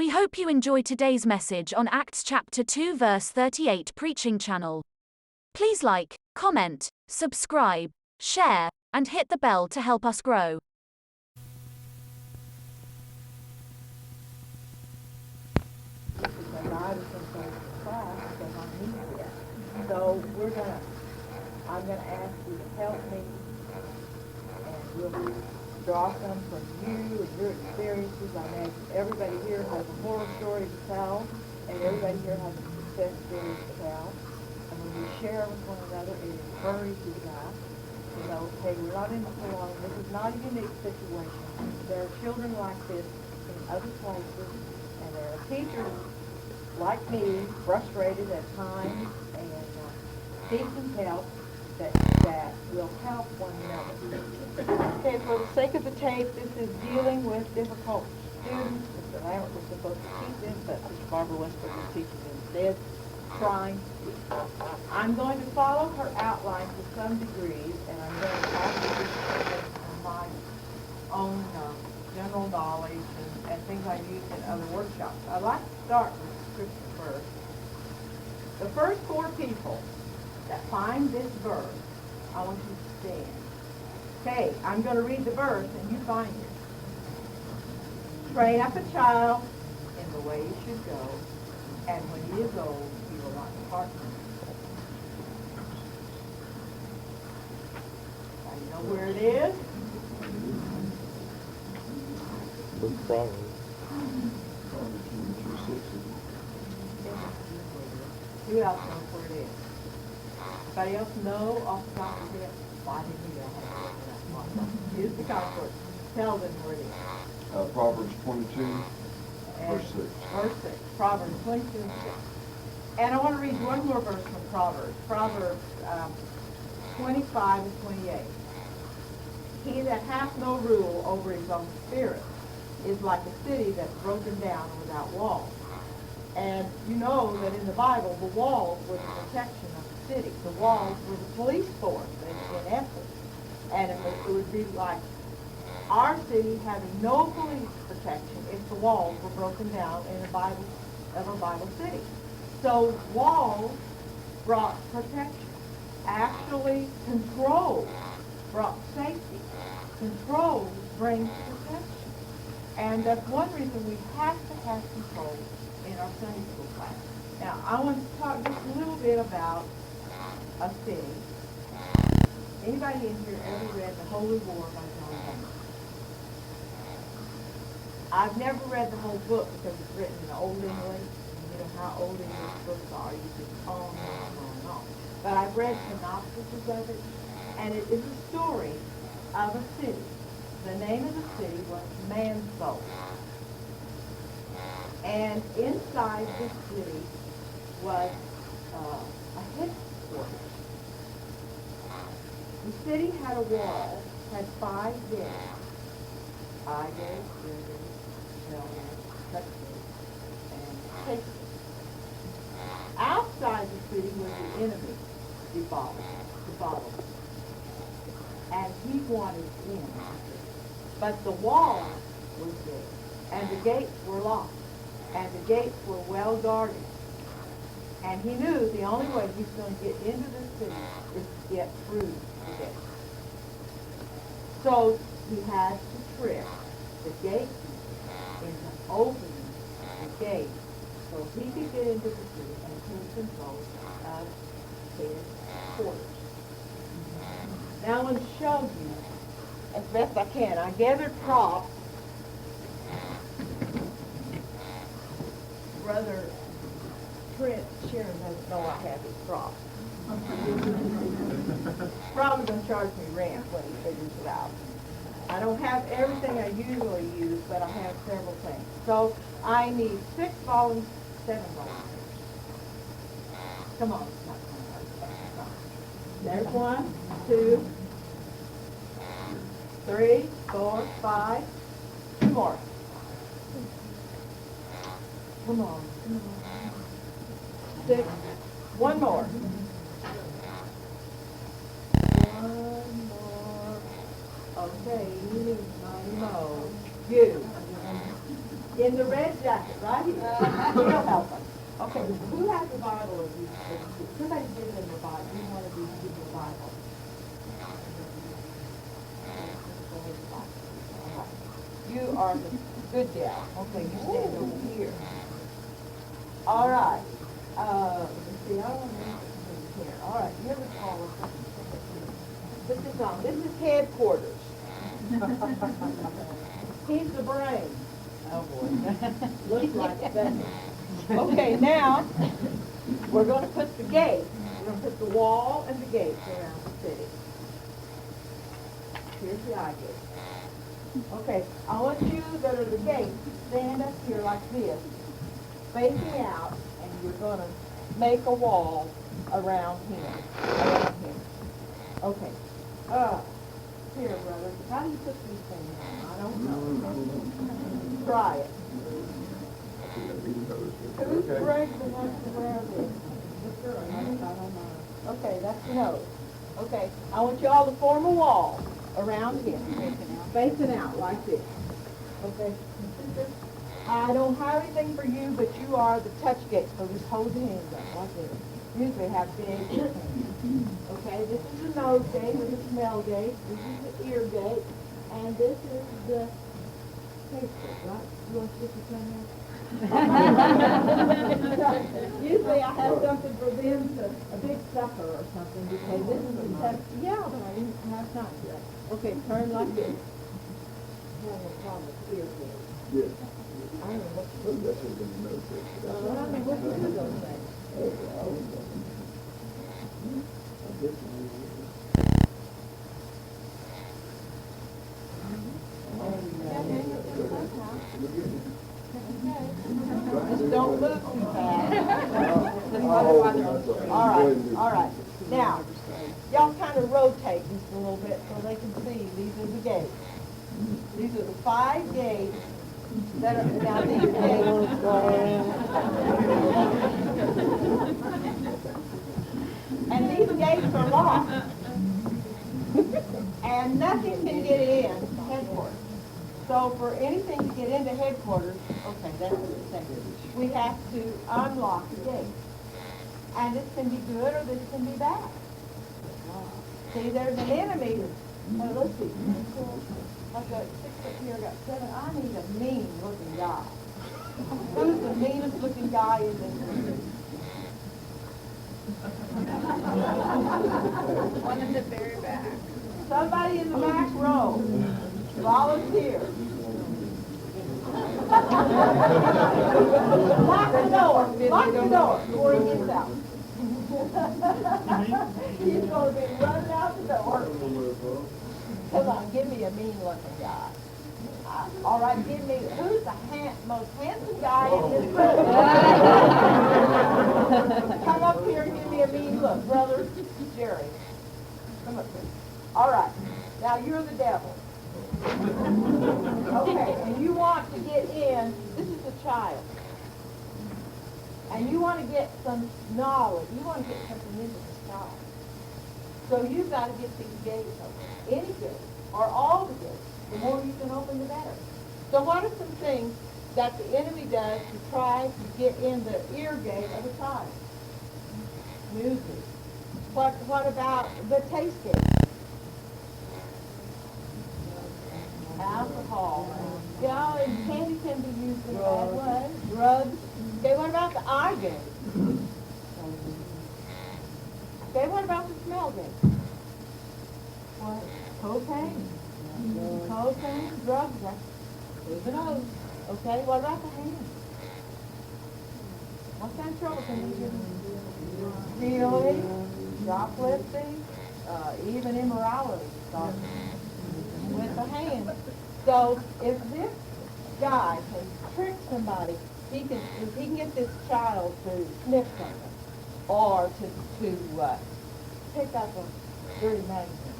We hope you enjoy today's message on Acts chapter 2 verse 38 preaching channel. Please like, comment, subscribe, share, and hit the bell to help us grow. So I'm gonna ask you to help me, and we'll draw some from you and your experiences. I imagine everybody here has a horror story to tell, and everybody here has a success story to tell. And when we share with one another, it encourages us to know, hey, we're not in this alone. This is not a unique situation. There are children like this in other places, and there are teachers like me, frustrated at times, and need some help that will help one another. Okay, for the sake of the tape, this is dealing with difficult students. Mr. Lambert was supposed to teach this, but Mr. Barbara Westbrook is teaching instead, trying. I'm going to follow her outline to some degrees, and I'm going to also do on my own general knowledge and things I've used in other workshops. I'd like to start with Scripture first. The first four people that find this verse, I want you to stand. Okay, I'm going to read the verse and you find it. Train up a child in the way he should go, and when he is old, he will not depart from it. Now you know where it is? Proverbs. Who else knows where it is? Anybody else know off the top of their head? Why didn't you know? Here's the concord. Tell them where it is. Proverbs 22, verse 6. Verse 6. Proverbs 22 and 6. And I want to read one more verse from Proverbs. Proverbs 25 and 28. He that hath no rule over his own spirit is like a city that's broken down and without walls. And you know that in the Bible, the walls were the protection of the city. The walls were the police force, in essence. And it would be like our city having no police protection if the walls were broken down in a Bible city. So walls brought protection. Actually, control brought safety. Control brings protection. And that's one reason we have to have control in our Sunday school class. Now, I want to talk just a little bit about a city. Anybody in here ever read The Holy War by John Bunyan? I've never read the whole book because it's written in Old English. And you know how Old English books are. You just on and on. But I've read synopsises of it, and it is a story of a city. The name of the city was Mansoul. And inside this city was a headquarters. The city had a wall, had 5 gates. Eye gate, ear gate, shell gate, touch gate, and take gate. Outside the city was the enemy, the bottle. And he wanted in. But the wall was there, and the gates were locked. And the gates were well guarded. And he knew the only way he's going to get into the city is to get through the gate. So he had to trick the gatekeeper into opening the gate so he could get into the city and take control of his quarters. Now I'm going to show you as best I can. I gathered props. Brother Trent Sharon doesn't know I have his props. Probably going to charge me rent when he figures it out. I don't have everything I usually use, but I have several things. So I need 6 volumes, 7 volumes. Come on. There's 1, 2, 3, 4, 5. 2 more. Come on. 6. 1 more. 1 more. Okay, you need 9 more. You. In the red jacket, right here. He'll help us. Okay, who has the Bible of you? Somebody give them the Bible. You want to give the Bible. You are the good gal. Okay, you stand over here. All right. Let's see, I don't want to here. All right, you ever call us? Put this on. This is headquarters. He's the brain. Oh, boy. Looks like that. Okay, now, we're going to put the gate. We're going to put the wall and the gates around the city. Here's the eye gate. Okay, I want you that are the gate to stand up here like this, facing out, and you're going to make a wall around him. Okay. Here, brother. How do you put these things on? I don't know. Try it. Who's brave that wants to wear this? I don't know. Okay, that's the nose. Okay, I want you all to form a wall around him. Facing out like this. Okay. I don't have anything for you, but you are the touch gate, so just hold your hands up like this. Usually have big hands. Okay, this is the nose gate, or the smell gate, this is the ear gate, and this is the taste gate, right? You want to stick your tongue out? Usually I have something for them, a big supper or something, because this is the touch. Yeah, but I didn't have time for that. Okay, turn like this. I have no problem with ear gate. Yes. I don't know what to do. That's what the nose I don't know what to do those things. Just don't move too fast. All right. Now, y'all kind of rotate this a little bit so they can see. These are the gates. These are the 5 gates that are, now these gates. And these gates are locked. And nothing can get in to headquarters. So for anything to get into headquarters, okay, that's what it's saying. We have to unlock the gate. And this can be good or this can be bad. See, there's an enemy. Let's see. I've got 6 up here, I've got 7. I need a mean looking guy. Who's the meanest looking guy in this room? One in the very back. Somebody in the back row. Volunteer. Lock the door. Lock the door before he gets out. He's going to be running out the door. Come on, give me a mean-looking guy. All right, give me, who's the most handsome guy in this room? Come up here and give me a mean look. Brother Jerry, come up here. All right, now you're the devil. Okay, and you want to get in, this is a child. And you want to get some knowledge, you want to get something into this child. So you've got to get these gates open, any gate, or all the gates. The more you can open, the better. So what are some things that the enemy does to try to get in the ear gate of a child? Music. What about the taste gate? Alcohol. Yeah, and candy can be used in a bad way. Drugs. Okay, what about the eye gate? Okay, what about the smell gate? What? Cocaine. Cocaine, drugs, that's through the nose. Okay, what about the hand? What kind of trouble can you get in? Stealing, shoplifting, even immorality starts with the hand. So if this guy can trick somebody, if he can get this child to sniff something or to pick up a dirty magazine,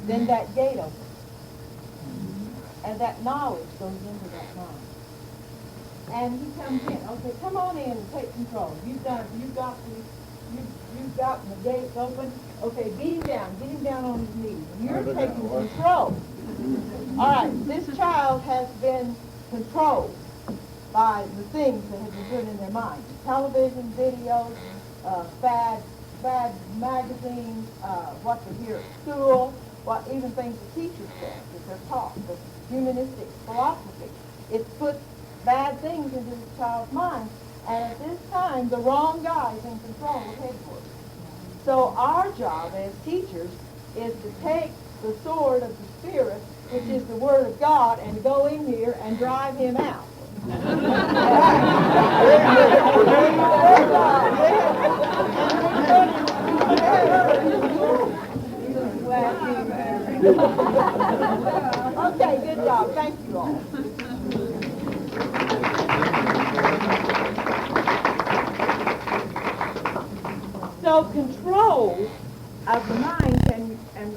then that gate opens. And that knowledge goes into that mind. And he comes in. Okay, come on in and take control. You've gotten the gates open. Okay, get him down on his knees. You're taking control. All right, this child has been controlled by the things that have been put in their minds. Television, videos, bad magazines, what they hear at school, what even things the teachers say that they're taught, the humanistic philosophy. It puts bad things into the child's mind, and at this time, the wrong guy is in control of headquarters. So our job as teachers is to take the sword of the Spirit, which is the Word of God, and to go in here and drive him out. Okay, good job. Thank you all. So control of the mind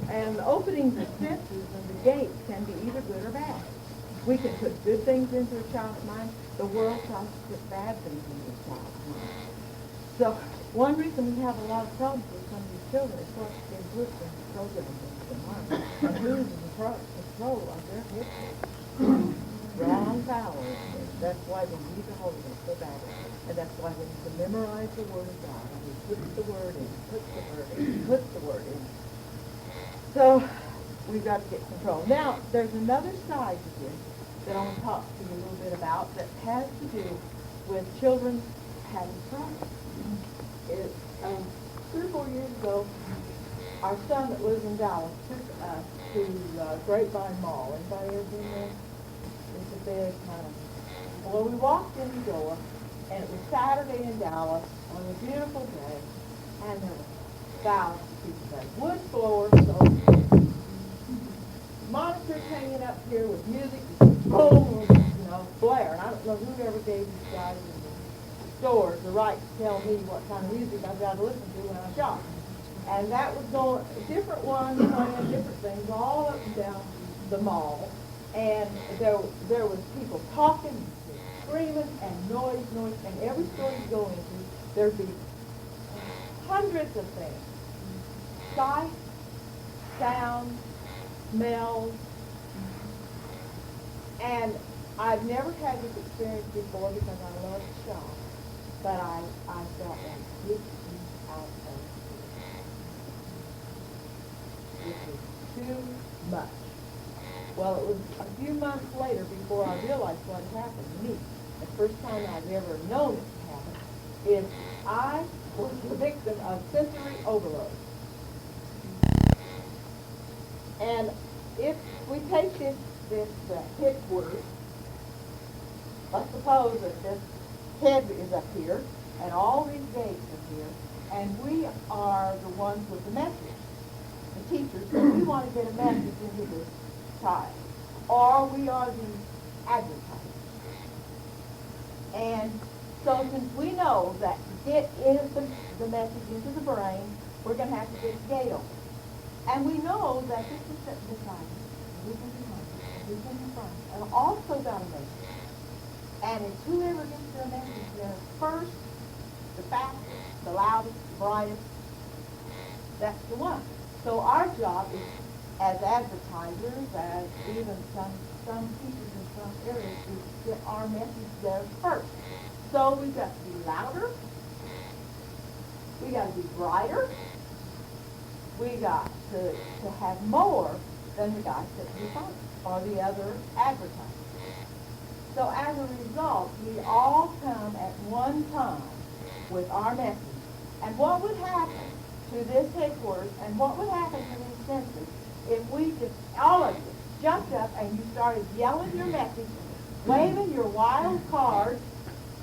and opening the senses and the gates can be either good or bad. We can put good things into a child's mind. The world tries to put bad things into a child's mind. So one reason we have a lot of problems with some of these children is what they're groups and programs into their mind. And who is in control of their heads? Wrong power. That's why we need the Holy Ghost so badly. And that's why we need to memorize the Word of God. And we put the Word in, put the Word in. So we've got to get control. Now, there's another side to this that I want to talk to you a little bit about that has to do with children having problems. 3 or 4 years ago, our son that lives in Dallas took us to Grapevine Mall. Anybody ever been there? It's a big kind of... Well, we walked in the door, and it was Saturday in Dallas on a beautiful day, and there were thousands of people there. Wood floors, so monitors hanging up here with music, boom, blare. And I don't know who ever gave these guys in the stores the right to tell me what kind of music I've got to listen to when I shop. And that was going, different ones playing different things all up and down the mall. And there was people talking, screaming, and noise, and every store you go into, there'd be hundreds of things. Sight, sound, smells, and I've never had this experience before because I love to shop, but I felt like this is out of here. This is too much. Well, it was a few months later before I realized what had happened to me. The first time I've ever known it to happen is I was the victim of sensory overload. And if we take this headquarters, let's suppose that this head is up here, and all these gates are here, and we are the ones with the message, the teachers, and we want to get a message into this child, or we are the advertisers. And so since we know that to get the message into the brain, we're going to have to get the gate open. And we know that this is beside us, this is behind us, this is in front, and also got a message. And it's whoever gets their message there first, the fastest, the loudest, the brightest, that's the one. So our job is, as advertisers, as even some teachers in some areas, is to get our message there first. So we've got to be louder, we got to be brighter, we got to have more than the guy sitting in front or the other advertisers. So as a result, we all come at one time with our message. And what would happen to this headquarters and what would happen to these senses if we just, all of you, jumped up and you started yelling your message, waving your wild card,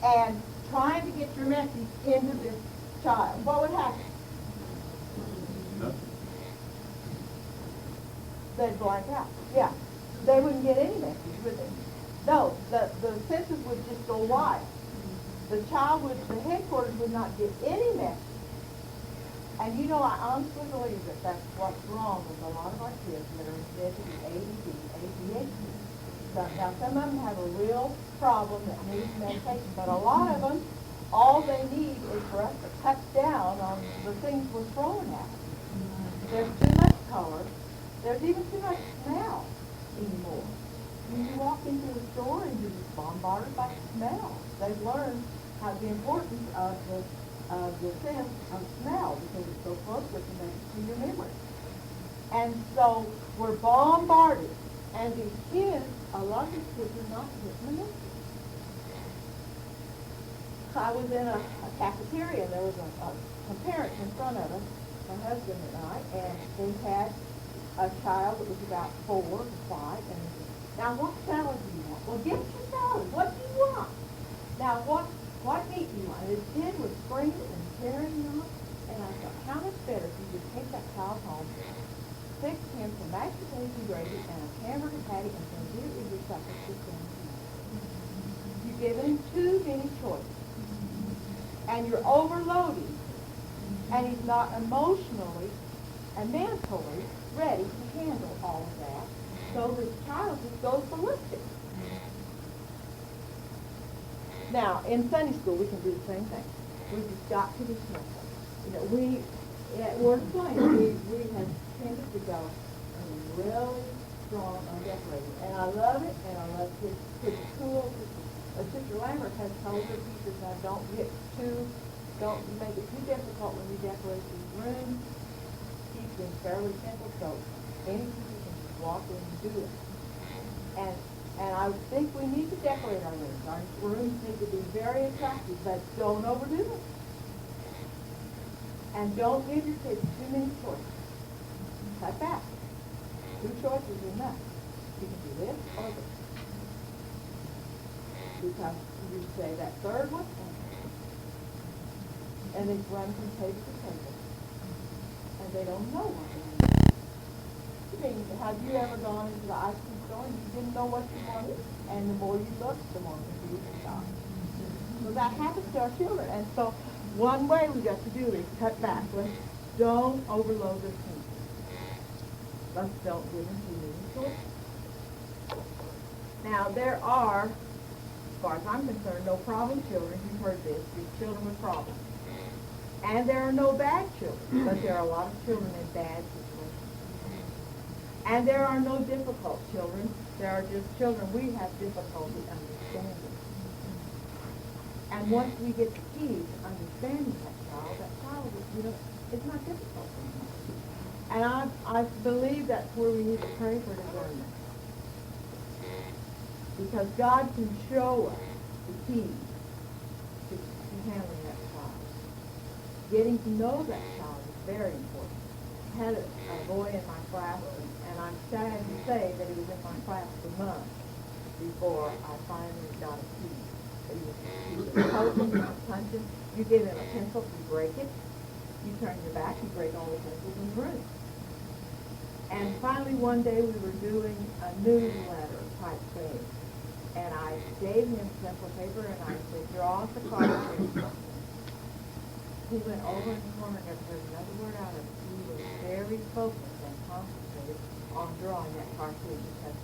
and trying to get your message into this child? What would happen? They'd blank out. Yeah. They wouldn't get any message, would they? No, the senses would just go wild. The child would, the headquarters would not get any message. And you know, I honestly believe that that's what's wrong with a lot of our kids that are said to be ADD, ADHD. Now, some of them have a real problem that needs medication, but a lot of them, all they need is for us to cut down on the things we're throwing at them. There's too much color. There's even too much smell anymore. when you walk into the store and you're just bombarded by smell. They've learned how the importance of the sense of smell because it's so closely connected to your memory. And so we're bombarded. And these kids, a lot of these kids are not getting the message. I was in a cafeteria and there was some parents in front of us, my husband and I, and they had a child that was about 4 or 5, and they said, now what salad do you want? Well, get your salad. What do you want? Now what meat do you want? And this kid was screaming and tearing up, and I thought, how much better if you just take that child home, fix him some mashed potatoes and gravy and a hamburger patty and some beer with your supper, sit down and eat. You give him too many choices. And you're overloading, and he's not emotionally and mentally ready to handle all of that, so this child just goes ballistic. Now, in Sunday school, we can do the same thing. We've just got to be careful. You know, we, at Word Plain, we have tended to go really strong on decorating, and I love it, and I love kids' tools. Sister Lambert has told her teachers, now don't make it too difficult when you decorate these rooms. Keep them fairly simple so any teacher can just walk in and do it. And I think we need to decorate our rooms. Our rooms need to be very attractive, but don't overdo it. And don't give your kids too many choices. Cut back. 2 choices is enough. You can do this or this. Because you say that third one, and they run from table to table, and they don't know what they need. I mean, have you ever gone into the ice cream store and you didn't know what you wanted, and the more you looked, the more confused you got? So that happens to our children, and so one way we got to do is cut back. Let's don't overload their thinking. Let's don't give them too many choices. Now, there are, as far as I'm concerned, no problem children. You've heard this, these children with problems. And there are no bad children, but there are a lot of children in bad situations. And there are no difficult children. There are just children we have difficulty understanding. And once we get the key to understanding that child is, it's not difficult anymore. And I believe that's where we need to pray for discernment. Because God can show us the key to handling that child. Getting to know that child is very important. I had a boy in my class, and I'm sad to say that he was in my class for months before I finally got a key. He was poking, he was punching. You give him a pencil, you break it. You turn your back, you break all the pencils in the room. And finally one day we were doing a newsletter type thing. And I gave him pencil paper and I said, draw us a cartoon. He went over in the corner and never heard another word out of it. He was very focused and concentrated on drawing that cartoon because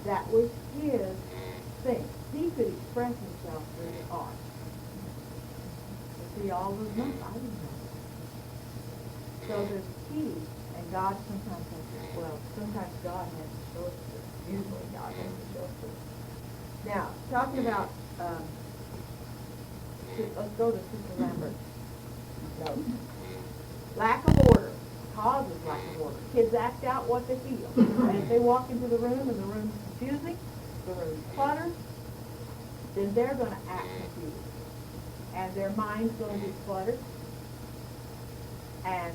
that was his thing. He could express himself through art. But see, all those months, I didn't know that. So there's a key, and God sometimes sometimes God has to show us. Usually God has to show us. Now, talking about, let's go to Sister Lambert's note. Lack of order causes lack of order. Kids act out what they feel. And if they walk into the room and the room's confusing, the room's cluttered, then they're going to act confused. And their mind's going to be cluttered. And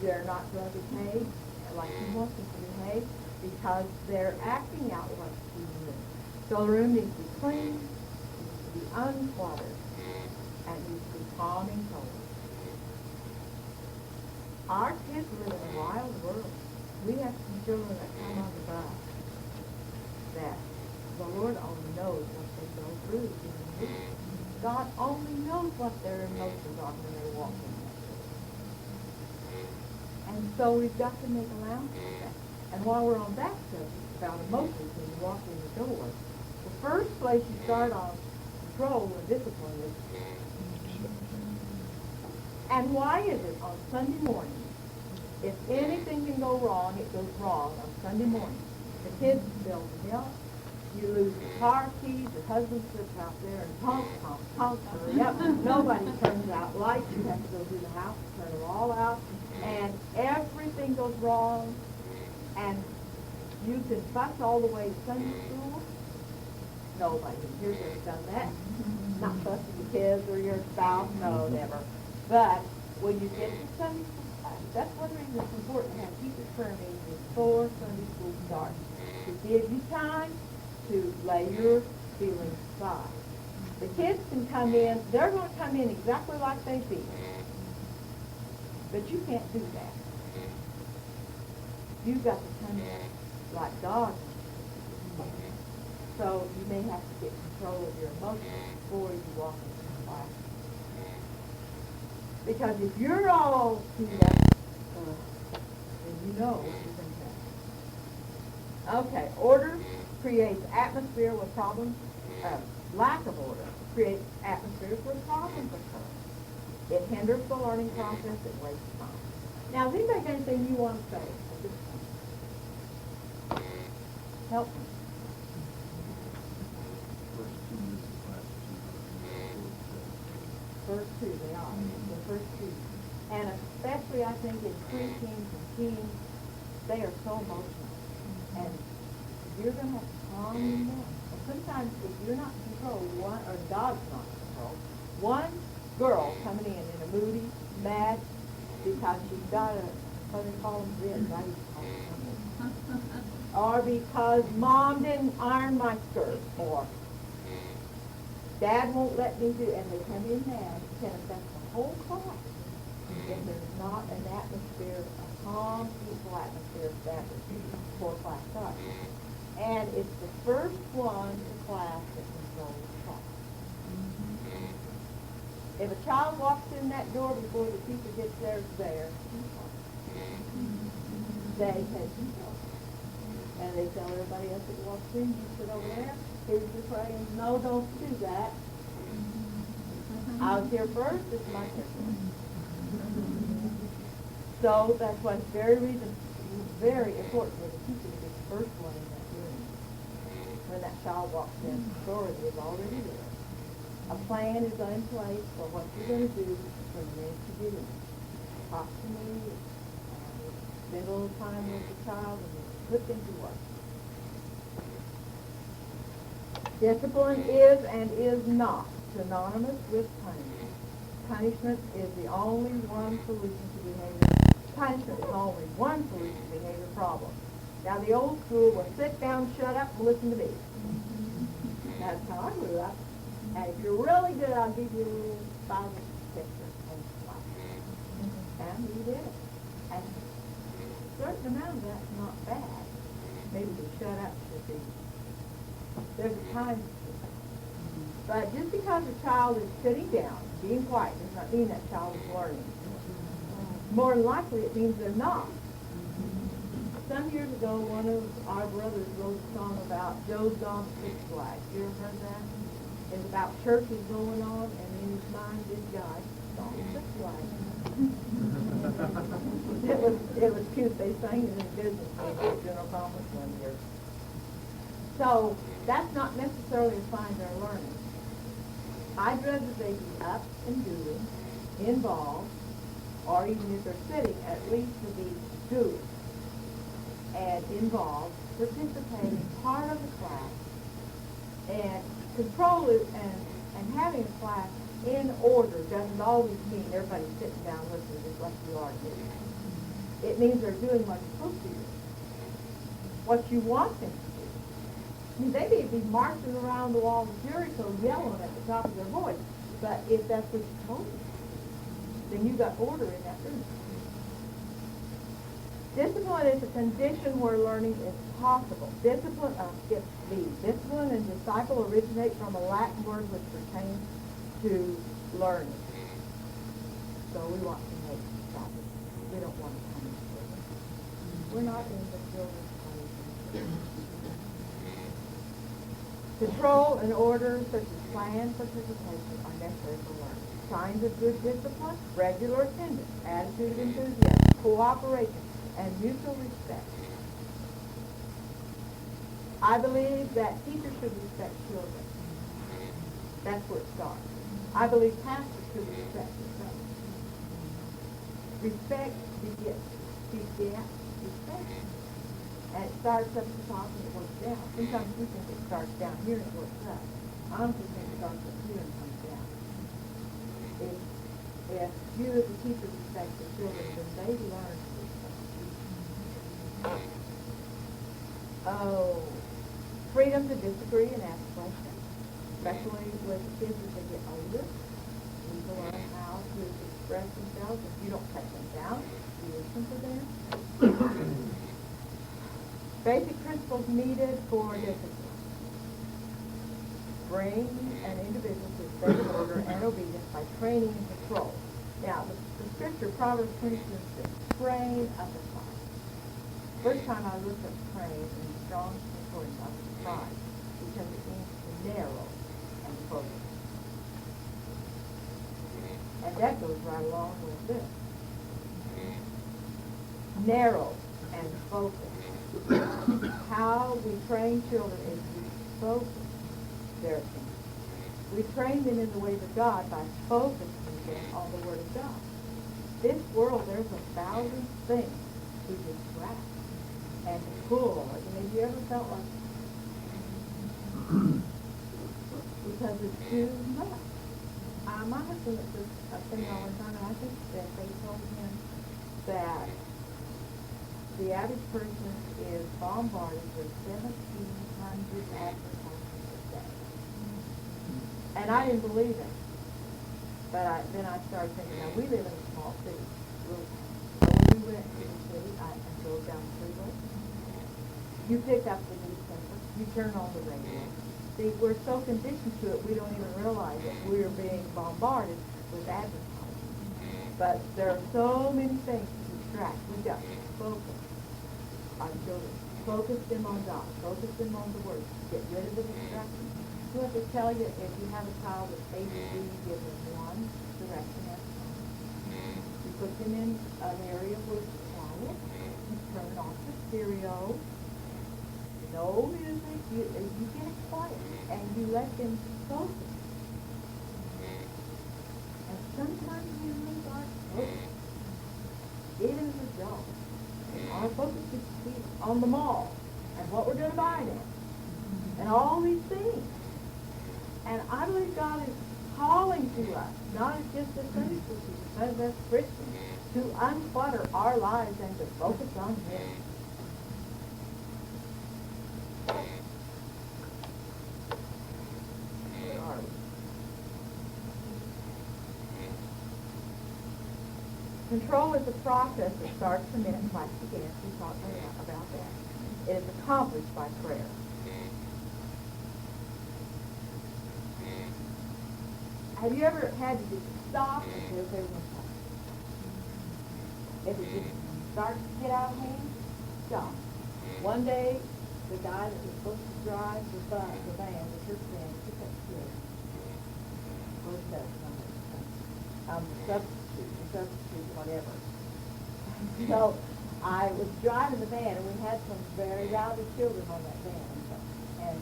they're not going to behave like you want them to behave because they're acting out what's in the room. So the room needs to be clean, needs to be uncluttered, and needs to be calm and cold. Our kids live in a wild world. We have some children that come on the bus that the Lord only knows what they go through in the week. God only knows what their emotions are when they walk in that door. And so we've got to make allowance for that. And while we're on that subject about emotions when you walk in the door, the first place you start on control and discipline is. And why is it on Sunday morning If anything can go wrong, it goes wrong on Sunday morning. The kids spill milk, you lose your car keys, your husband sits out there and honk, honk, honk, hurry up. Nobody turns out lights, you have to go through the house, turn them all out, and everything goes wrong, and you can fuss all the way to Sunday school. Nobody in here has done that. Not fussing the kids or your spouse, no, never. But when you get to Sunday school class, that's one reason it's important to have teacher prayer meetings before Sunday school starts, to give you time to lay your feelings aside. The kids can come in, they're going to come in exactly like they feel. But you can't do that. You've got to come in like God. So you may have to get control of your emotions before you walk into the class. Because if you're all keyed up, then you know what you're going to have. Okay, order creates atmosphere where problems, lack of order creates atmospheres where problems occur. It hinders the learning process, it wastes time. Now, has anybody got anything you want to say at this point? Help me. First two, they are. The first two. And especially, I think, in pre-teens and teens, they are so emotional. And you're going to have to calm them down. Sometimes, if you're not in control, or God's not in control, one girl coming in a moody, mad, because she's got a, what do they call them, ribs, I used to call them something. Or because Mom didn't iron my skirt, or Dad won't let me do, and they come in mad, can affect the whole class. If there's not an atmosphere, a calm, peaceful atmosphere established before class starts. And it's the first one in class that controls the class. If a child walks in that door before the teacher gets there, they take control. And they tell everybody else that walks in, you sit over there, here's your praying. No, don't do that. I was here first, it's my turn. So that's why it's very important that the teacher is the first one in that room. When that child walks in, authority is already there. A plan is in place for what you're going to do when the next you get in. Talk to me, spend a little time with the child, and put things to work. Discipline is and is not synonymous with punishment. Punishment is the only one solution to behavior. Punishment is only one solution to behavior problems. Now the old school was sit down, shut up, and listen to me. That's how I grew up. And if you're really good, I'll give you 5 or 6 and slap. And we did it. And a certain amount of that's not bad. Maybe the shut up should be. There's a time. But just because a child is sitting down, being quiet, does not mean that child is learning. More than likely, it means they're not. Some years ago, one of our brothers wrote a song about Joe's gone to Six Flags. You ever heard that? It's about churches going on, and in his mind, this guy gone to Six Flags. it was cute. They sang it in business at General Conference one year. So that's not necessarily a sign they're learning. I'd rather they be up and doing, involved, or even if they're sitting, at least to be doing and involved, participating, part of the class, and control it, and having a class in order doesn't always mean everybody's sitting down listening just like you are doing. It means they're doing what you're supposed to do, what you want them to do. I mean, they may be marching around the walls of Jericho yelling at the top of their voice, but if that's what you're told them, then you got order in that room. Discipline is a condition where learning is possible. Discipline and disciple originate from a Latin word which pertains to learning. So we want to make disciples. We don't want to punish children. We're not in the children's punishment. Control and order, such as planned participation, are necessary for learning. Signs of good discipline: regular attendance, attitude of enthusiasm, cooperation, and mutual respect. I believe that teachers should respect children. That's where it starts. I believe pastors should respect themselves. Respect begets respect. And it starts up at the top and it works down. Sometimes we think it starts down here and it works up. I honestly think it starts up here and comes down. If you as a teacher respect the children, then they learn to respect you. Oh, freedom to disagree and ask questions, especially with kids as they get older. You need to learn how to express themselves. If you don't cut them down, you listen to them. Basic principles needed for discipline. Bring an individual to steady order and obedience by training and control. Now, the scripture, Proverbs 22:6, train up a child. First time I looked up train in the Strong's Concordance, I was surprised because it means to narrow and focus. And that goes right along with this. Narrow and focus. How we train children is we focus their attention. We train them in the ways of God by focusing them on the Word of God. This world, there's 1,000 things to distract and to pull. Have you ever felt like because it's too much? My husband was saying all the time, and I think that they told him that the average person is bombarded with 1,700 advertisements a day. And I didn't believe it. But then I started thinking, now we live in a small city. So when we went to the city, I drove down the freeway. You pick up the newspaper, you turn on the radio. See, we're so conditioned to it, we don't even realize that we're being bombarded with advertising. But there are so many things to distract. We've got to focus on children. Focus them on God. Focus them on the Word. Get rid of the distractions. I have to tell you, if you have a child that's ADD, give them one direction at a time. You put them in an area where it's quiet. You turn off the stereo. No music. You get it quiet. And you let them focus. And sometimes we lose our focus. Even as adults. Our focus is to be on the mall. And what we're going to buy now. And all these things. And I believe God is calling to us, not as just as Sunday school teachers, but as Christians, to unclutter our lives and to focus on Him. Where are we? Control is a process that starts the minute class begins. We talked about that. It is accomplished by prayer. Have you ever had to just stop and say, okay, we're going to stop? If it just starts to get out of hand, stop. One day, the guy that was supposed to drive the van, the church van, took that kid. Where's that number? The substitute, whatever. So, I was driving the van, and we had some very rowdy children on that van. And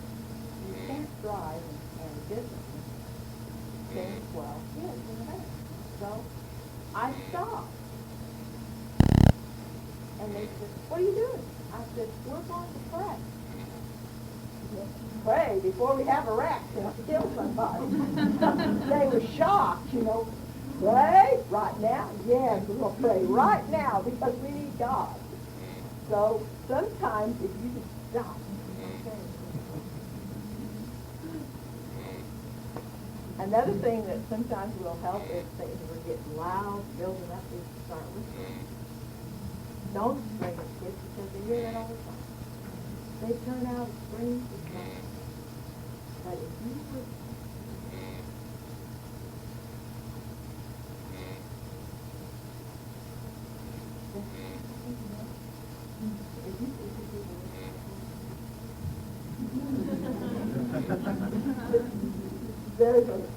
you can't drive and discipline 10, 12 kids in the van. So I stopped. And they said, what are you doing? I said, we're going to pray. Pray before we have a wreck and kill somebody. They were shocked, you know. Pray right now? Yes, we'll pray right now because we need God. So sometimes if you just stop, okay. Another thing that sometimes will help if things are getting loud, building up, is to start listening. Don't scream at kids because they hear that all the time. They turn out and scream to nothing. But if you would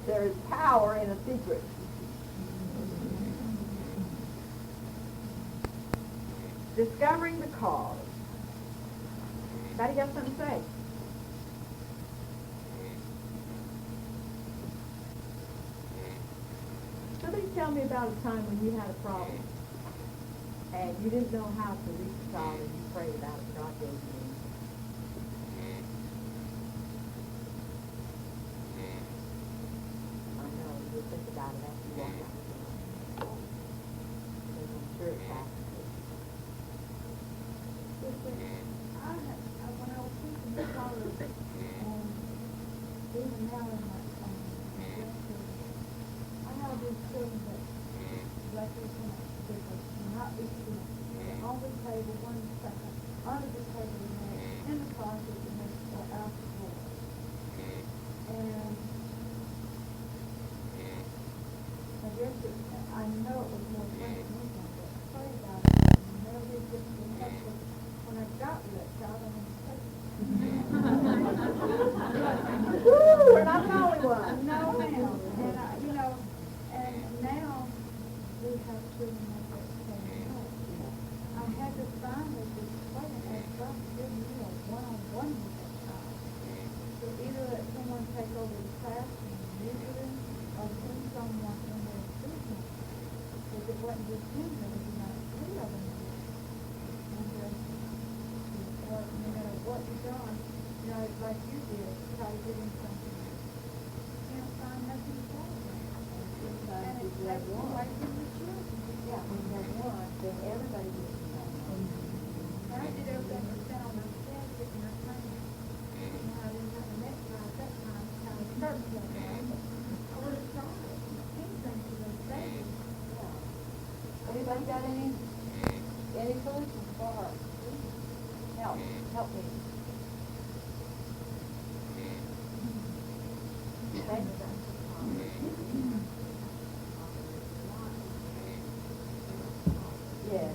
there is power in a secret. Discovering the cause. Anybody got something to say? Somebody tell me about a time when you had a problem and you didn't know how to reconcile and you prayed about it. God gave you. I know, you'll think about it after you walk out the door. Because I'm sure it's happened. When I was teaching in college, and even now in my grandchildren, I have these children that because not each student, on the table, one second, under the table the next, in the closet the next, or out the door. And I guess I know it was more fun than anything, but pray about it, and never did get to the next one. When I got let out, I didn't take it. Woo, we're not the only one. No, ma'am. And and now we have children that say no. I had to finally explain it as God give me a one-on-one with that child. So either let someone take over the class and use it, or send someone in there to him. Because it wasn't just him, there was about 3 of them. And or no matter what you've done, it's like you did, try to give him something. Can't find nothing for him. And it's like away from the children. Yeah, when you have one, then everybody gets to know. And I did everything but sit on my bed, getting my training. And I didn't have a next time at that time, kind of church that day. I would have tried it. Anything to those babies. Anybody got any solutions for her? Help me. Okay. Yes.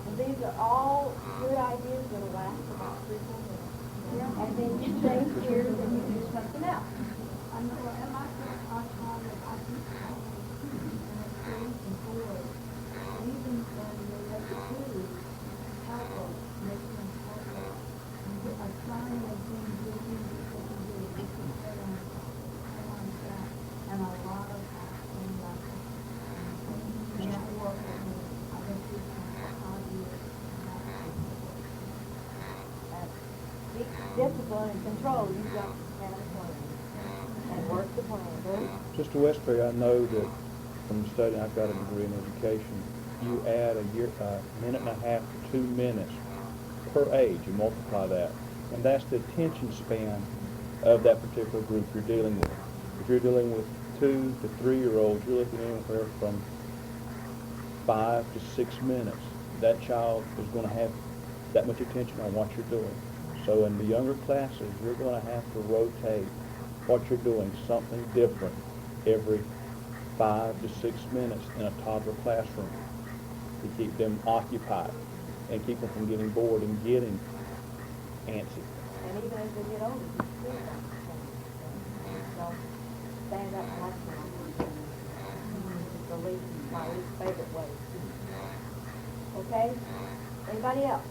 And these are all good ideas that will last about 3 or 4 minutes. And then you change gears and you do something else. I know, and I call it, I think, and it's things and boys, even when they're at the food, help us, make them help us. And a sign of being guilty, because we do this and that, and a lot of acting like it. And I work with me, I bet you can 5 years. Discipline and control, you've got to have a plan. And work the plan, Bruce. Sister Westbury, I know that from studying, I've got a degree in education, you add a minute and a half to 2 minutes per age, you multiply that. And that's the attention span of that particular group you're dealing with. If you're dealing with 2 to 3-year-olds, you're looking anywhere from 5 to 6 minutes. That child is going to have that much attention on what you're doing. So in the younger classes, you're going to have to rotate what you're doing, something different every 5 to 6 minutes in a toddler classroom to keep them occupied and keep them from getting bored and getting antsy. And even as they get older, you still got to stand. So stand up and watch them. My least favorite way. Okay? Anybody else?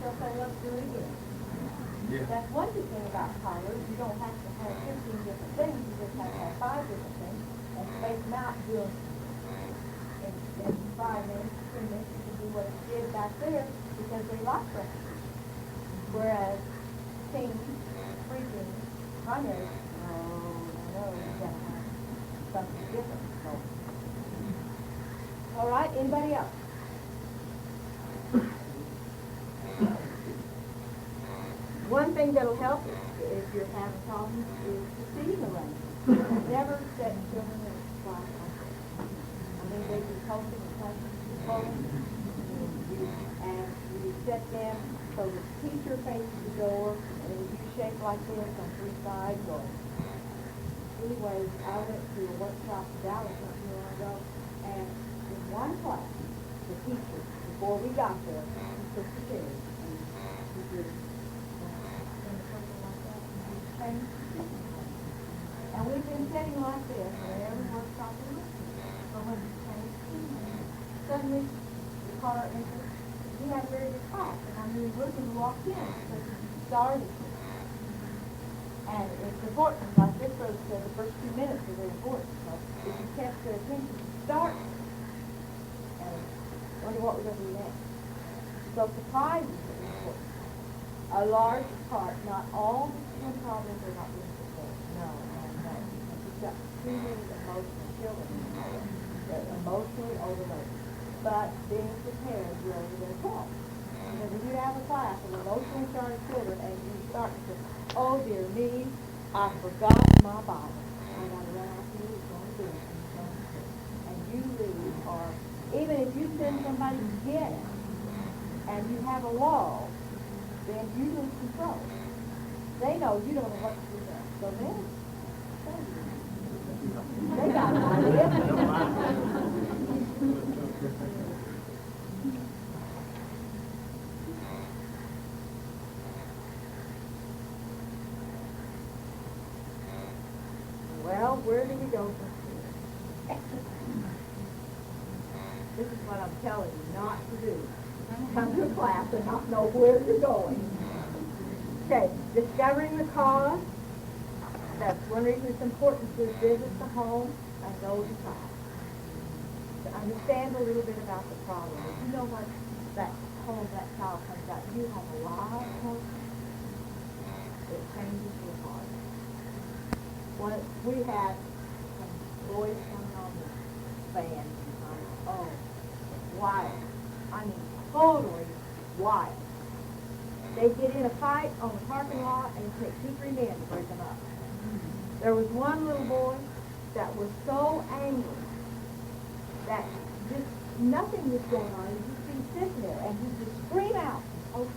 they'll say, let's do it again. Yeah. That's one good thing about college. You don't have to have 15 different things. You just have to have 5 different things and space them out, do them in 5 minutes, 3 minutes. You can do what it did back there because they like recipes. Whereas teens, preteens, primary, no, you gotta have something different. So. All right, anybody else? One thing that'll help if you're having problems is the seating arrangement. Never set children in a spot like this. I mean, they can coach them and touch them, and you set them so the teacher faces the door, and it would be shaped like this on 3 sides. Or anyways, I went to a workshop in Dallas not too long ago, and in one class, the teacher, before we got there, he took the chairs and he did something like that, and he changed the seating. And we've been sitting like this in every workshop we went to. But when he changed the seating, suddenly the car entered. We had a very good class, and I knew Wilson walked in because he started. And it's important, like this brother said, the first few minutes are very important. So if you kept their attention to start, and wonder what we're going to do next. So surprises are important. A large part, not all the problems are not being prepared. No. You've got too many emotional children. They're emotionally overloaded. But being prepared really will help. Because if you have a class of emotionally charged children and you start to say, oh dear me, I forgot my Bible. I got to run out here, it's going to do it, it's going to do it. And you really are, even if you send somebody to get it, and you have a law, then you lose control. They know you don't know what to do there. So then, they got an idea. Well, where do we go from here? This is what I'm telling you not to do. Come to a class and not know where you're going. Okay, discovering the cause. That's one reason it's important to visit the home and know the child. To understand a little bit about the problem. If you know what that home that child comes out, you have a lot of hope. It changes your heart. We had some boys coming on the van, and oh, wild. I mean, totally wild. They get in a fight on the parking lot, and it takes 2-3 men to break them up. There was one little boy that was so angry that just nothing was going on. He just be sitting there, and he'd just scream out. Oh,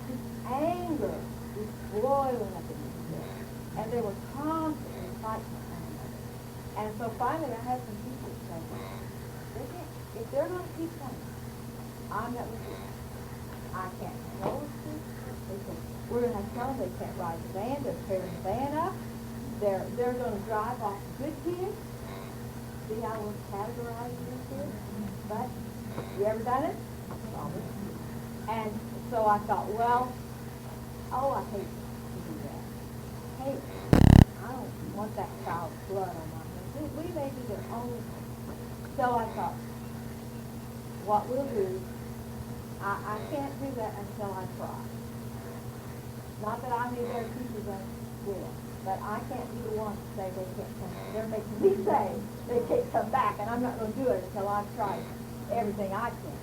his anger was boiling up in his head. And they were constantly fighting with one another. And so finally I had some teachers say, if they're going to keep playing, I'm not with you. I can't control it. They said, we're going to have to tell them they can't ride the van. They're tearing the van up. They're going to drive off the good kids. See how we're categorizing these kids? But, you ever done it? Probably. And so I thought, well, I hate to do that. Hey, I don't want that child's blood on my hands. We may be their only. So I thought, what we'll do, I can't do that until I try. Not that I need their teachers will, but I can't be the one to say they can't come. They're making me say they can't come back, and I'm not going to do it until I've tried everything I can.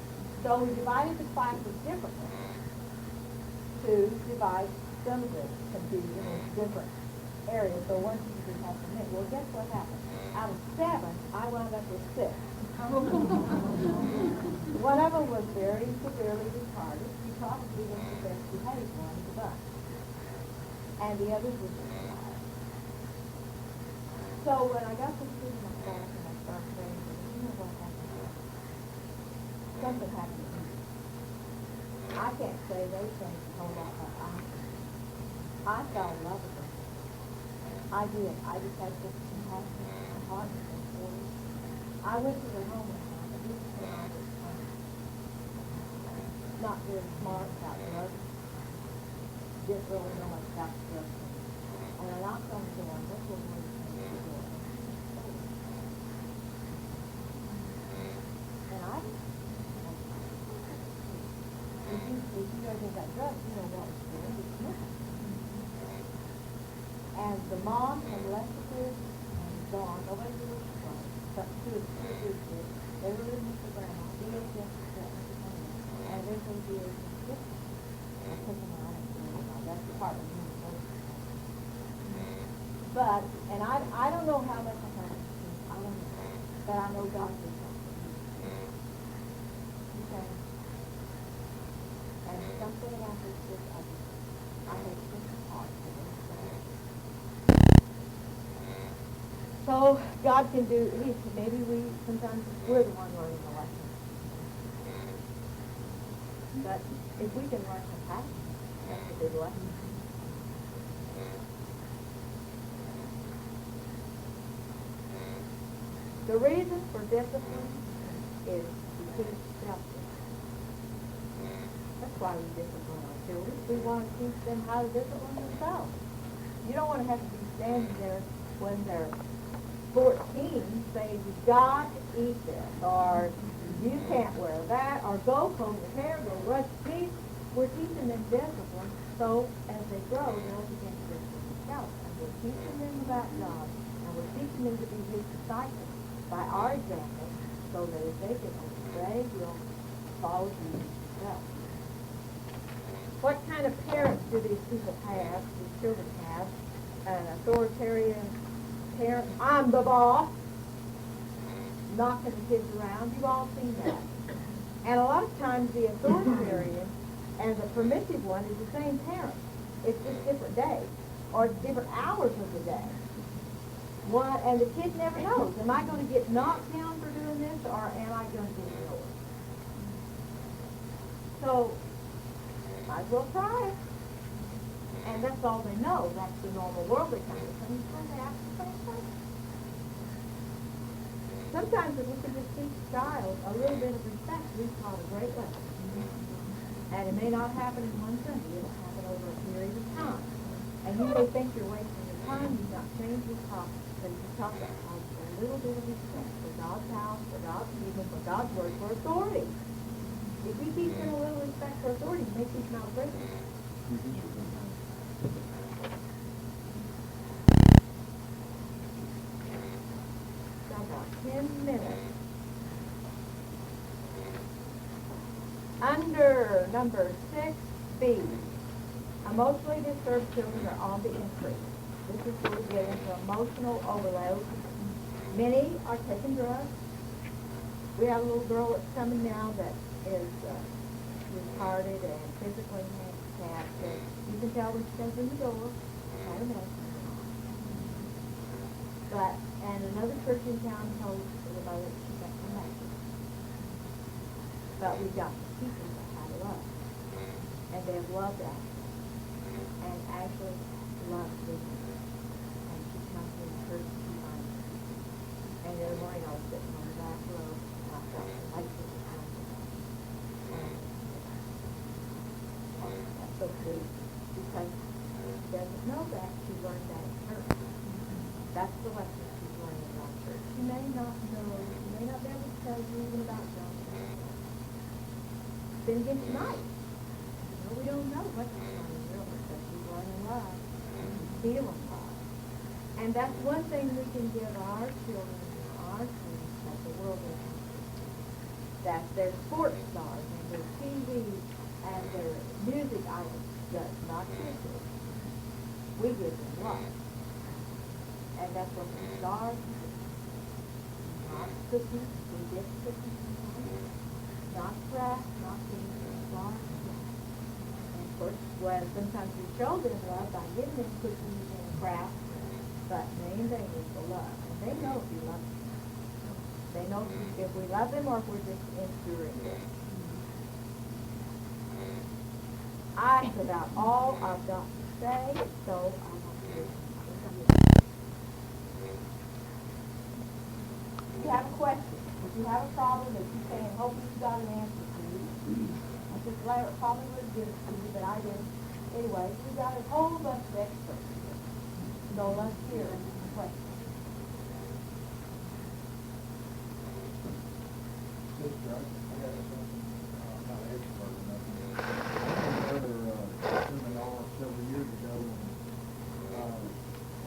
So we divided the classes differently to divide some of the confusion into different areas. So one teacher has to admit, well, guess what happened? Out of 7, I wound up with 6. One of them was very severely retarded. He probably was the best behaved one of the bunch. And the others were just wild. So when I got to see my class and I started saying, you know what happened? Something happened to me. I can't say they changed a whole lot, but I fell in love with them. I did. I just had such compassion and heart for them. I went to their home one time, and this is when I was not very smart about drugs. Didn't really know much about drugs. And I knocked on the door, and this was one of the things the door. And I if you know anything about drugs, you know what was doing, it's smoking. And the mom had left the kids and gone, nobody knew where she was, but two of the kids did. They were living with the grandma, DHS was there, and eventually DHS took them. I took them out and that's part of the But, and I don't know how much I have, I don't know, but I know God did something. Okay. And something about this is, I make such a heart for this. So, God can do, maybe sometimes we're the one learning the lesson. But if we can learn compassion, that's a big lesson. The reason for discipline is to teach justice. That's why we discipline our children. We want to teach them how to discipline themselves. You don't want to have to be standing there when they're 14 saying, you've got to eat this, or you can't wear that, or go comb your hair, go brush your teeth. We're teaching them discipline, so as they grow, they'll begin to discipline themselves. And we're teaching them about God, and we're teaching them to be His disciples by our example, so that if they get they will follow Jesus Himself. What kind of parents do these people have, these children have? An authoritarian parent, I'm the boss, knocking the kids around. You've all seen that. And a lot of times the authoritarian and the permissive one is the same parent. It's just different days, or different hours of the day. One, and the kid never knows, am I going to get knocked down for doing this, or am I going to get ignored? So, might as well try it. And that's all they know. That's the normal worldly kind of thing. So they ask the same question. Sometimes if we can just teach a child a little bit of respect, we've taught a great lesson. And it may not happen in one Sunday. It'll happen over a period of time. And you may think you're wasting your time. You've not changed your talk. But if you talk about a little bit of respect for God's house, for God's people, for God's word, for authority. If you teach them a little respect for authority, it makes them smell great. About 10 minutes. Under number 6B, emotionally disturbed children are on the increase. This is where we get into emotional overload. Many are taking drugs. We have a little girl that's coming now that is retarded and physically handicapped. You can tell when she comes in the door. I don't know. But, and another church in town told the mother that she got come back. But we've got to teach them how to love. And they have loved us. And actually loved business. And she comes in the church and she finds us. And the other morning I was sitting on the back row and I felt like this was happening. And that's so sweet. Because she doesn't know that. She learned that at church. That's the lesson she's learning about church. She may not know, she may not be able to tell you even about John. Then again, she might. No, we don't know what she's learning really, but she's learning love, feeling love. And that's one thing we can give our children and our teens that the world doesn't have. That their sports stars and their TV and their music idols does not give them. We give them love. And that's what we start. Not cookies, we get cookies. Not craft, not things that start. And of course, well, sometimes we show them love by giving them cookies and craft, but main thing is the love. And they know if you love them. They know if we love them or if we're just enduring them. That's about all I've got to say, so I want to If you have a question, if you have a problem that you say and hope you've got an answer to, just Larry probably would give it to you, but I didn't. Anyway, we got a whole bunch of extras. So let's hear the question. Sister, I got something, not an expert or nothing. I went to another seminar several years ago, and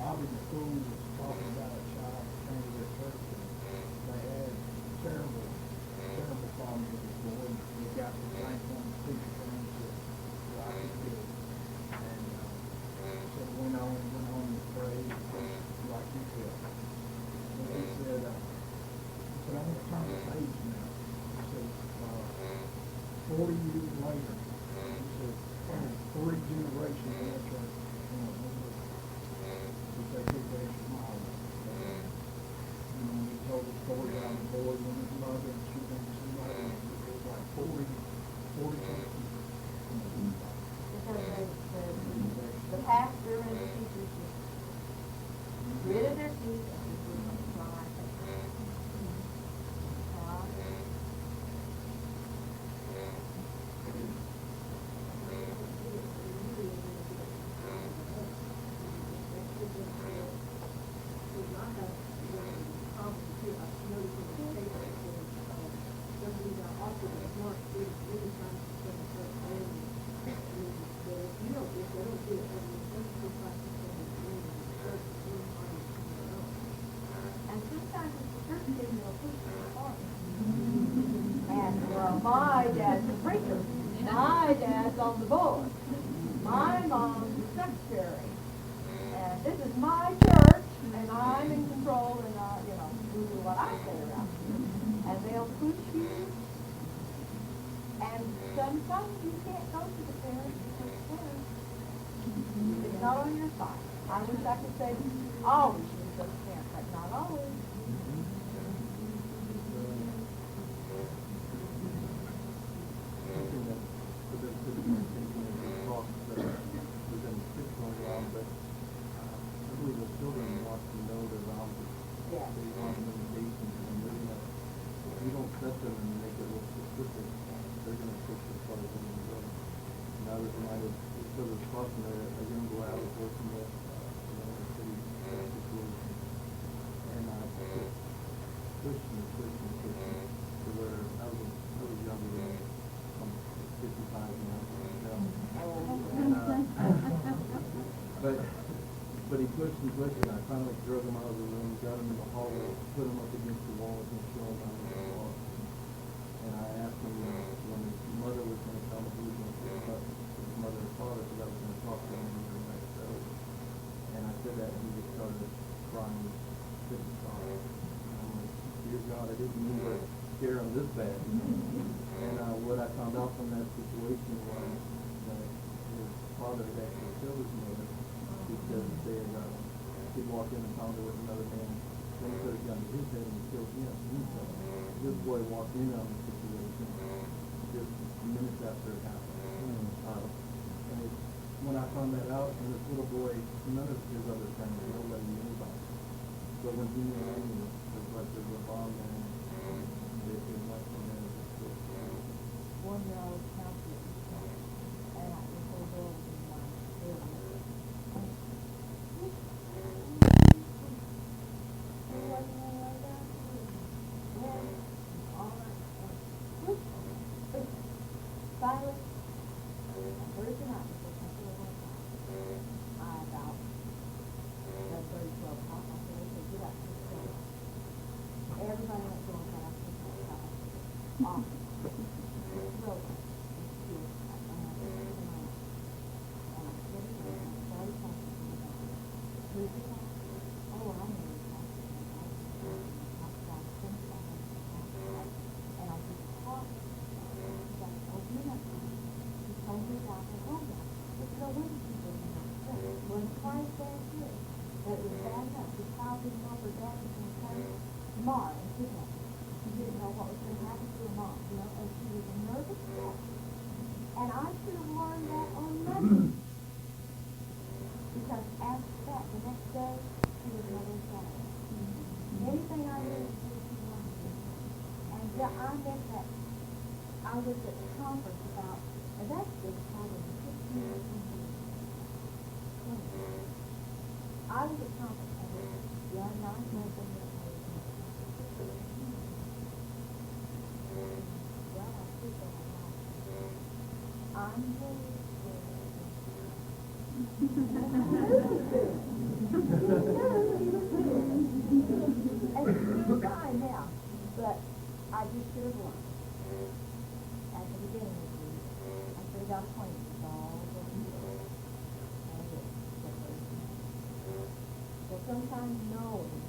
Bobby McCool was talking about a child that came to their church, and they had terrible problems with this boy, and he got the same one speaker from him to like he did. And so went on and prayed, like he did. And he said, I'm going to turn the page now. He said, 40 years later, he said, 3 generations in that church, he said, he was smiling. He told the story about the boy and his mother, and she went to somebody, and it was like 40 something. Because the pastor and the teachers just gritted their teeth and just wouldn't try. And sometimes it's certain things that'll push you apart. And my dad's a preacher. My dad's on the board. My mom's the secretary. And this is my church, and I'm in control, and do what I say around here. And they'll push you. And sometimes you can't go to the parents because parents, it's not on your side. I wish I could say, always you go to parents, but not always. Something that could be my thinking as we talk, that we've been speaking on a while, but I believe the children want to know their boundaries. Yeah. They want limitations, and they're gonna, if you don't set them and make it real specific, they're gonna push as far as they're gonna go. And I was reminded, so there's crossing a young boy I was working with, in another city situation, and I just pushing to where I was younger than I'm 55 now. But he pushed and pushed, and I finally drug him out of the room, got him in the hallway, put him up against the wall, and showed him how to walk. And I asked him when his mother was going to come, he was going to pick up his mother and father, because I was going to talk to him when we were next over. And I said that, and he just started crying, couldn't stop. And I'm like, dear God, I didn't mean to scare him this bad. And what I found out from that situation was that his father had actually killed his mother because they had, he'd walked in and found her with another man. Then he put a gun to his head and killed him. This boy walked in on the situation just minutes after it happened. And when I found that out, and this little boy, none of his other friends, nobody knew about it. But when he knew, it was like there was a bomb there, and it went from there. One year I was counseling, and the whole world was in my area. Silence. Where's your mouth? I about 12 o'clock. I said, okay, get up. Everybody went going fast. Off. Slow. When Christ said here, that it was bad enough, his child didn't know her dad was going to come tomorrow and kidnap her. She didn't know what was going to happen to her mom, and she was a nervous wreck. And I should have learned that on Monday. Because after that, the next day, she was never sad. Anything I did, she wanted to. And I meant that I was at conference about And that's just having 15 or something. I was a complicated, young, non-mental, well, I think I'm very and it's fine now, but I just should have learned at the beginning of the year. I should have got acquainted with all the people. So sometimes knowing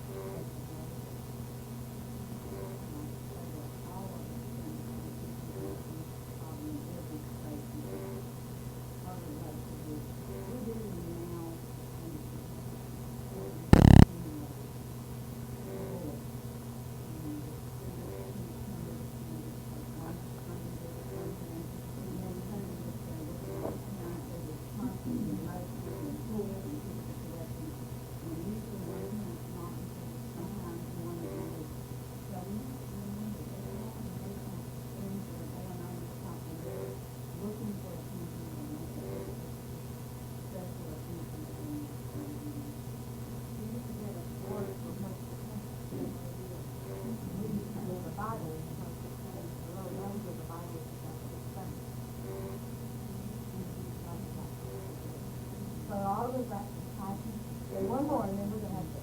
so all of that passion. Okay, one more, and then we're gonna have to.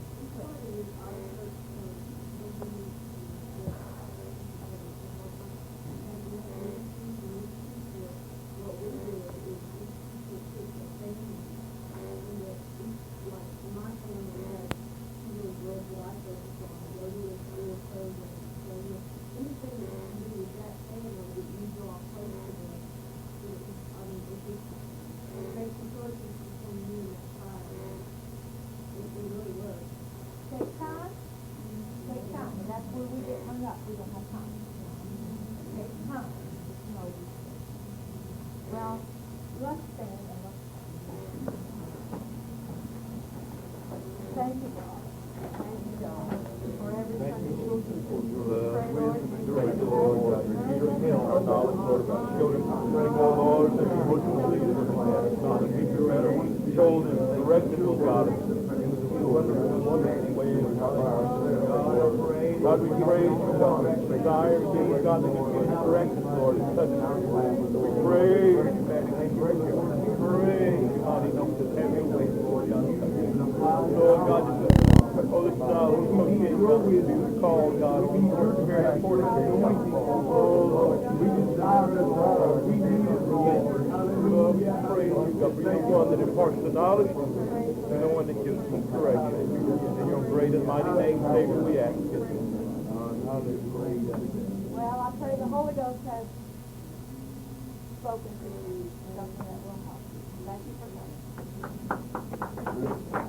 Take time, and that's where we get hung up, we don't have time. Take time, you know. Well, let's stand and let's thank you, God. Thank you, God, for everything that you'll do. Pray, Lord. Thank you, Lord. Our knowledge, Lord, about children. Thank you, Lord, that you would complete it. God, and keep your everyone's children directed, oh God, in the wonderful and wonderful ways of our lives. God, we praise you, God. Desire, things, God, that you can direct us, Lord, in such a way. We pray, God, you know, just have your way, Lord, God. Lord, God, just oh, this associate, God, we be called, God, we are very important to the anointing. Oh, Lord, we desire it, Lord. We need it, Lord. Lord, we praise you, God, for you're the one that imparts the knowledge. You're the one that gives us correction. In your great and mighty name, Savior, we ask it. Well, I pray the Holy Ghost has spoken to you something that will help you. Thank you for coming.